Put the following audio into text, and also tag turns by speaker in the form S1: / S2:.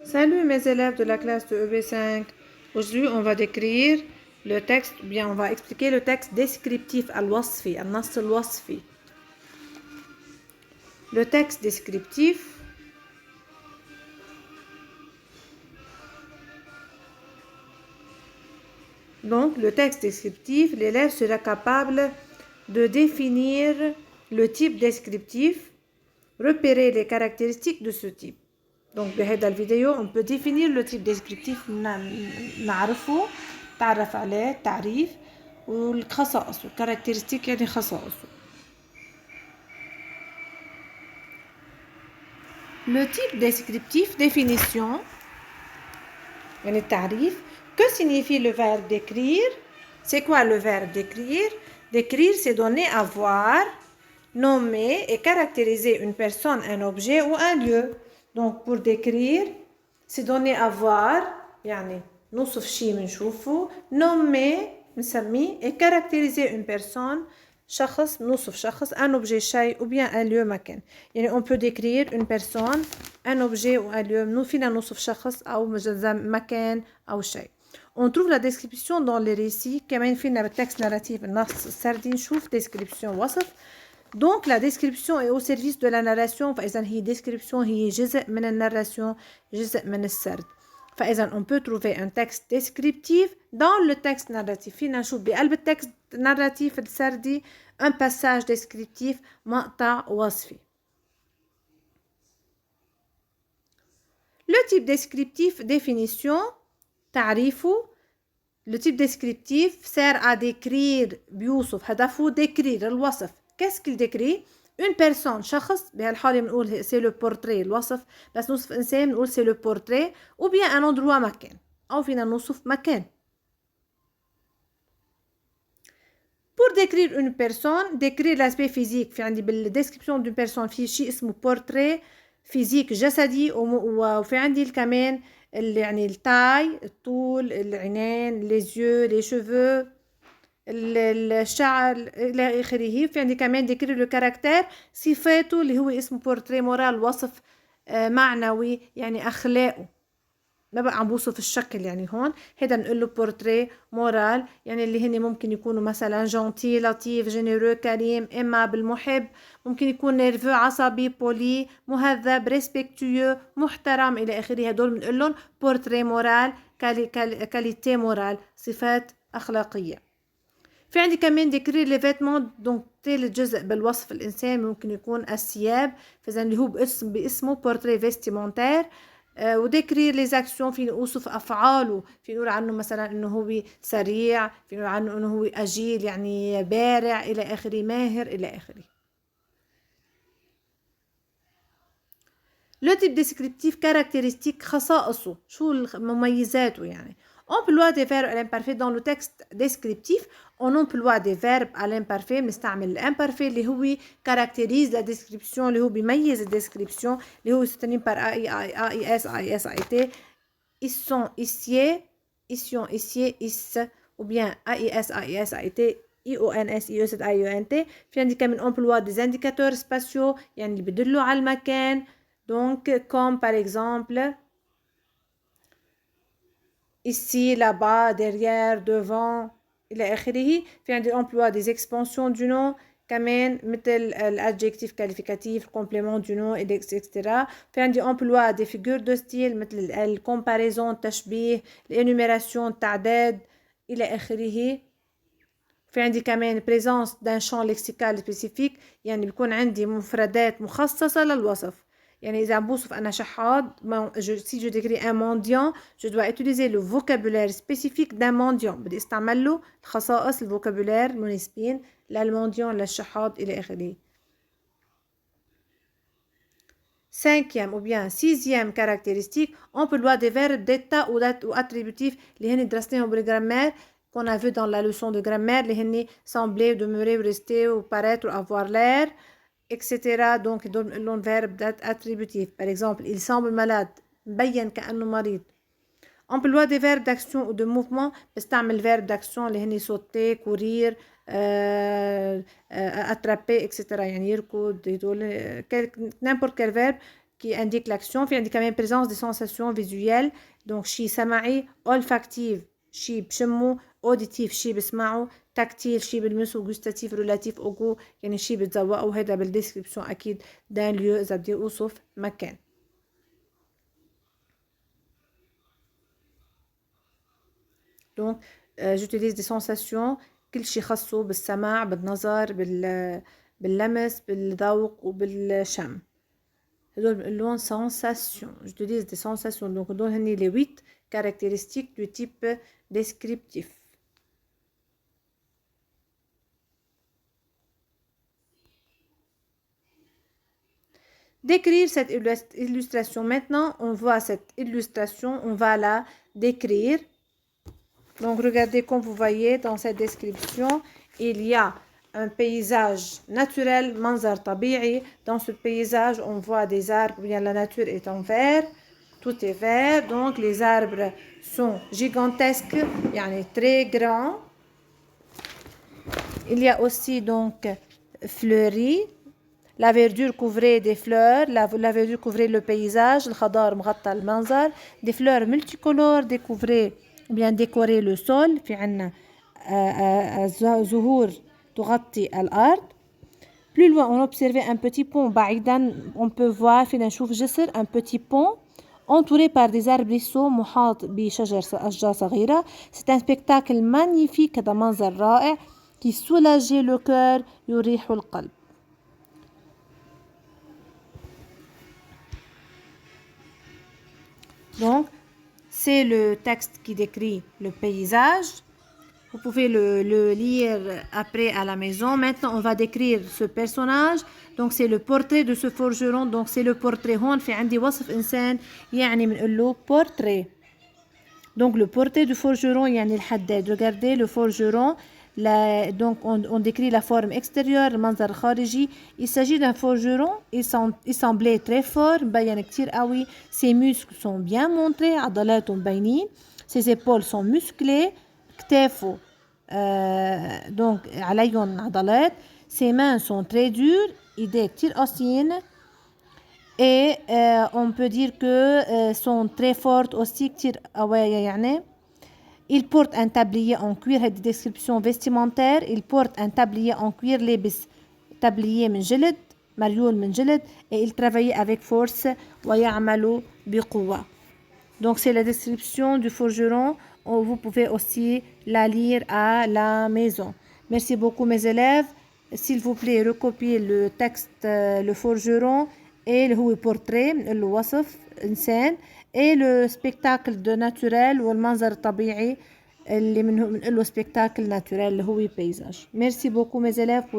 S1: Salut mes élèves de la classe de EB5. Aujourd'hui, on va décrire le texte, bien on va expliquer le texte descriptif al-wasfi, al-nass al-wasfi. Le texte descriptif, donc le texte descriptif, l'élève sera capable de définir le type descriptif, repérer les caractéristiques de ce type. Donc بهذا الفيديو on peut définir le type descriptif نعرفه تعرف عليه تعريف والخصائص والكاركترستيك يعني خصائصه. Le type descriptif définition يعني التعريف. Que signifie le verbe décrire? C'est quoi le verbe décrire? Décrire c'est donner à voir, nommer et caractériser une personne, un objet ou un lieu. Donc pour décrire c'est donner à voir يعني نوصف شيء بنشوفه, nommer نسميه et caractériser une personne شخص نوصف شخص, un objet شيء ou bien un lieu مكان. يعني on peut décrire une personne, un objet ou un lieu. فينا نوصف شخص أو مكان أو شيء. On trouve la description dans les récits كمان فينا بالتكست ناراتيف النص السردي نشوف description وصف. Donc la description est au service de la narration. فإذا هي description هي جزء من النارration, جزء من السرد. فإذا on peut trouver un texte descriptif dans le texte narratif. فينا نشوف بقلب التكست narratif السردي un passage descriptif مقطع وصفي. Le type descriptif définition تعريفه. Le type descriptif sert à décrire بيوصف هدفه décrire الوصف. Qu'est-ce qu'il décrit? Une personne شخص بهالحالة بنقول c'est le portrait الوصف. بس نوصف إنسان بنقول c'est le portrait ou bien un endroit مكان أو فينا نوصف مكان. Pour décrire une personne, décrire l'aspect physique. في عندي بالدescription d'une personne في شيء اسمه portrait physique جسدي وفي عندي كمان يعني التاي الطول العينين les yeux les cheveux الشعر إلى آخره. في عندي كمان décrire le caractère صفاته اللي هو اسمه portrait moral وصف معنوي يعني أخلاقه. ما بقى عم بوصف الشكل يعني هون هيدا بنقول له بورتري مورال يعني اللي هن ممكن يكونوا مثلا جونتي لطيف جينيرو كريم ايمابل محب, ممكن يكون نيرفو عصبي بولي مهذب ريسبكتيو محترم الى اخره. هدول بنقول لهم بورتري مورال كاليتي مورال صفات اخلاقيه. في عندي كمان ديكرير لي فيتمون. دونك ثالث جزء بالوصف الانسان ممكن يكون الثياب, فاذا اللي هو باسمه بورتري فيستيمونتير. وديكرير لي زاكسيون في نوصف افعاله, في نقول عنه مثلا انه هو سريع, في نقول عنه انه هو اجيل يعني بارع الى اخره, ماهر الى اخره. لو تيب ديسكريبتيف كاركتيرستيك خصائصه شو مميزاته يعني. emploie des verbes à l'imparfait dans le texte descriptif. on emploie des verbes à l'imparfait. بنستعمل الامبارفait اللي هو caractérise la description, اللي هو بيميز الديسكريبسيون اللي هو soutenu par AIS AIS AIT. ils sont ici, ici, ici, is ou bien AIS AIS AIT IONS IOS IONT. في عندي كمان emploi des indicateurs spatiaux يعني اللي بدلوا على المكان. Donc, comme par exemple, ici, là-bas, derrière, devant, إلى آخره. في عندي emploi des expansions du nom كمان مثل l'adjectif qualificatif, le complément du nom, etc. في عندي emploi des figures de style مثل الcomparaison, التشبيه, l'énumération, التعداد إلى آخره. في عندي كمان présence d'un champ lexical spécifique يعني بيكون عندي مفردات مخصصة للوصف. يعني إذا عم بوصف أنا شحاط, si je décris un mendiant, je dois utiliser le vocabulaire spécifique d'un mendiant. بدي استعمل له خصائص الفوكابولير المناسبين للمونديون للشحاط إلى آخره. Cinquième ou bien sixième caractéristique, emploie des verbes d'état ou attributifs اللي هن درسناهم بالجرامير qu'on a vu dans la leçon de grammaire اللي هن sembler, demeurer, rester ou paraître ou avoir l'air, etc. Donc دول لهم verbe attributif. Par exemple, il semble malade, مبين كأنه مريض. emploie des verbes d'action ou de mouvement. بستعمل verbe d'action اللي هن sauter, courir, attraper, etc. يعني يركض, هدول n'importe quel verbe qui indique l'action. في عندي كمان présence des sensations visuelles. Donc شي سمعي olfactive شي بشمو auditif شي بسمعه tactile شي بلمسه gustatif relatif au goût يعني شي بتذوقه وهذا بالديسكريبسيون أكيد d'un lieu إذا بدي أوصف مكان. Donc j'utilise des sensations كل شي خاصه بالسمع بالنظر باللمس بالذوق وبالشم. هدول بنقولهم sensation. J'utilise des sensations. Donc هدول هني les 8 caractéristiques du type descriptif. Décrire cette illustration. Maintenant, on voit cette illustration, on va la décrire. Donc regardez, comme vous voyez dans cette description, il y a un paysage naturel, manzar tabi'i. Dans ce paysage, on voit des arbres, bien la nature est en vert, tout est vert. Donc les arbres sont gigantesques, yani très grands. Il y a aussi donc fleuri. La verdure couvrait des fleurs, la verdure couvrait le paysage, الخضار مغطى المنظر. Des fleurs multicolores découvraient bien décorer le sol. في عنا زهور تغطي الأرض. Plus loin, on observait un petit pont بعيدا. On peut voir فينا نشوف جسر un petit pont entouré par des arbrisseaux محاط بشجر أشجار صغيرة. C'est un spectacle magnifique. هذا منظر رائع qui soulageait le cœur يريح القلب. Donc, c'est le texte qui décrit le paysage. Vous pouvez le lire après à la maison. Maintenant, on va décrire ce personnage. Donc, c'est le portrait de ce forgeron. Donc, c'est le portrait. هون في عندي وصف إنسان يعني بنقول له portrait. Donc, le portrait du forgeron يعني الحداد. Regardez le forgeron. Donc, on décrit la forme extérieure, المنظر الخارجي. Il s'agit d'un forgeron. Il semblait très fort. مبين كتير قوي. Ses muscles sont bien montrés. عضلاته مبينين. Ses épaules sont musclées. كتافه donc عليهم عضلات. Ses mains sont très dures. إيديه كتير قاسيين. Et on peut dire que sont très fortes aussi كتير قوية يعني. Il porte un tablier en cuir. هذه description vestimentaire. Il porte un tablier en cuir. لابس tablier من جلد مريول من جلد. Et il travaillait avec force ويعمل بقوة. Donc c'est la description du forgeron. Vous pouvez aussi la lire à la maison. Merci beaucoup mes élèves. S'il vous plaît, recopiez le texte le forgeron et le هو portrait اللي وصف إنسان et le spectacle de naturel والمنظر الطبيعي اللي منه بنقول له spectacle naturel اللي هو paysage. Merci beaucoup mes élèves pour